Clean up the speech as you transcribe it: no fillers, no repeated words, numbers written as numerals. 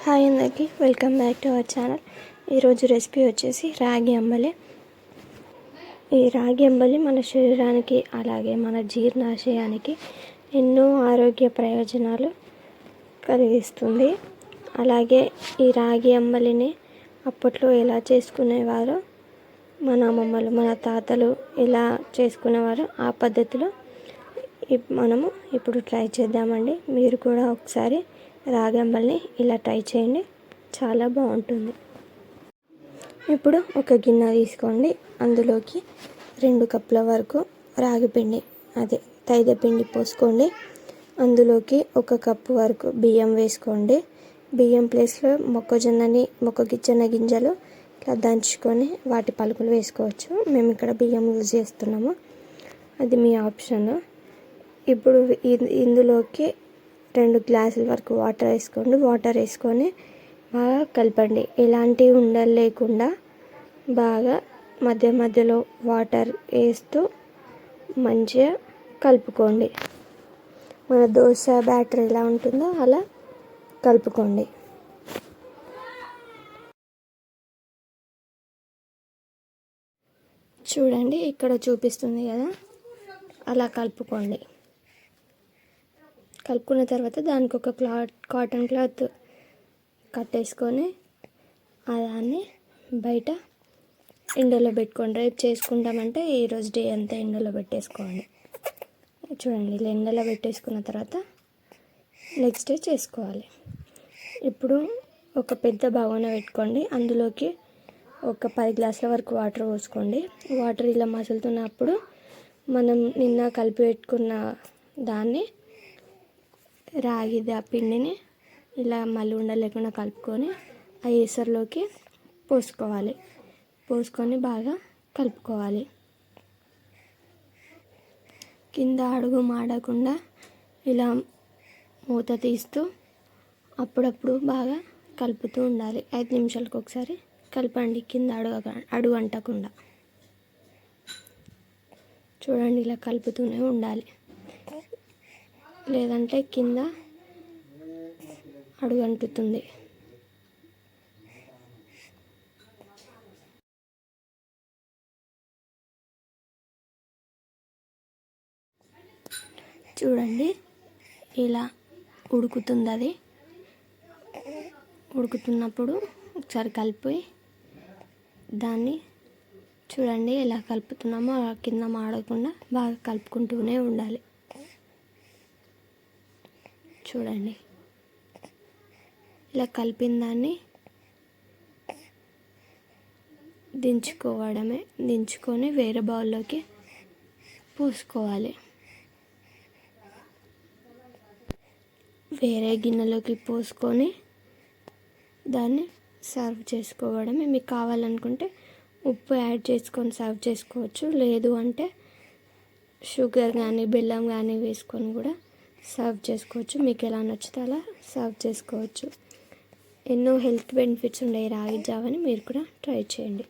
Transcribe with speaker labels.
Speaker 1: Hi అందరికీ, welcome back to our channel. ఈరోజు recipe వచ్చేసి రాగి అంబలి. ఈ రాగి అంబలి మన శరీరానికి అలాగే మన జీర్ణాశయానికి ఎన్నో ఆరోగ్య ప్రయోజనాలు కలిగిస్తుంది. అలాగే ఈ రాగి అంబలిని అప్పట్లో ఎలా చేసుకునేవారో మన అమ్మమ్మలు మన తాతలు ఎలా చేసుకునేవారో ఆ పద్ధతిలో మనము ఇప్పుడు ట్రై చేద్దామండి. మీరు కూడా ఒకసారి రాగి అంబలిని ఇలా ట్రై చేయండి, చాలా బాగుంటుంది. ఇప్పుడు ఒక గిన్నె తీసుకోండి. అందులోకి 2 కప్పుల వరకు రాగి పిండి తైద పిండి పోసుకోండి. అందులోకి 1 కప్పు వరకు బియ్యం వేసుకోండి. బియ్యం ప్లేస్లో మొక్కజొన్న గింజలు ఇట్లా దంచుకొని వాటి పలుకులు వేసుకోవచ్చు. మేము ఇక్కడ బియ్యం యూజ్ చేస్తున్నాము, అది మీ ఆప్షన్. ఇప్పుడు ఇందులోకి 2 గ్లాసుల వరకు వాటర్ వేసుకోండి. వాటర్ వేసుకొని బాగా కలపండి. ఎలాంటి ఉండలు లేకుండా బాగా మధ్య మధ్యలో వాటర్ వేస్తూ మంచిగా కలుపుకోండి. మన దోశ బ్యాటర్ ఎలా ఉంటుందో అలా కలుపుకోండి. చూడండి, ఇక్కడ చూపిస్తుంది కదా, అలా కలుపుకోండి. కలుపుకున్న తర్వాత దానికి ఒక కాటన్ క్లాత్ కట్టేసుకొని దాన్ని బయట ఎండలో పెట్టుకోండి. రేపు చేసుకుంటామంటే ఈరోజు డే అంతా ఎండలో పెట్టేసుకోండి. చూడండి, ఇలా ఎండలో పెట్టేసుకున్న తర్వాత నెక్స్ట్ డే చేసుకోవాలి. ఇప్పుడు ఒక పెద్ద బగోన పెట్టుకోండి. అందులోకి ఒక 10 గ్లాసుల వరకు వాటర్ పోసుకోండి. వాటర్ ఇలా మసులుతున్నప్పుడు మనం నిన్న కలిపి పెట్టుకున్న దాన్ని రాగిది ఆ పిండిని ఇలా మళ్ళీ ఉండలేకుండా కలుపుకొని ఆ ఏసర్లోకి పోసుకొని బాగా కలుపుకోవాలి. కింద అడుగు మాడకుండా ఇలా మూత తీస్తూ అప్పుడప్పుడు బాగా కలుపుతూ ఉండాలి. 5 నిమిషాలకు ఒకసారి కలపండి, కింద అడుగు అంటకుండా. చూడండి, ఇలా కలుపుతూనే ఉండాలి, లేదంటే కింద అడుగు అంటుతుంది. చూడండి, ఇలా ఉడుకుతుంది. అది ఉడుకుతున్నప్పుడు ఒకసారి కలిపి దాన్ని చూడండి ఎలా కలుపుతున్నామో అలా కింద మాడకుండా బాగా కలుపుకుంటూనే ఉండాలి. చూడండి, ఇలా కలిపిన దాన్ని దించుకొని వేరే బౌల్లోకి పోసుకోవాలి. వేరే గిన్నెలోకి పోసుకొని దాన్ని సర్వ్ చేసుకోవడమే. మీకు కావాలనుకుంటే ఉప్పు యాడ్ చేసుకొని సర్వ్ చేసుకోవచ్చు, లేదు అంటే షుగర్ కానీ బెల్లం కానీ వేసుకొని కూడా సర్వ్ చేసుకోవచ్చు. మీకు ఎలా నచ్చితే అలా సర్వ్ చేసుకోవచ్చు. ఎన్నో హెల్త్ బెనిఫిట్స్ ఉండే రాగి జావని మీరు కూడా ట్రై చేయండి.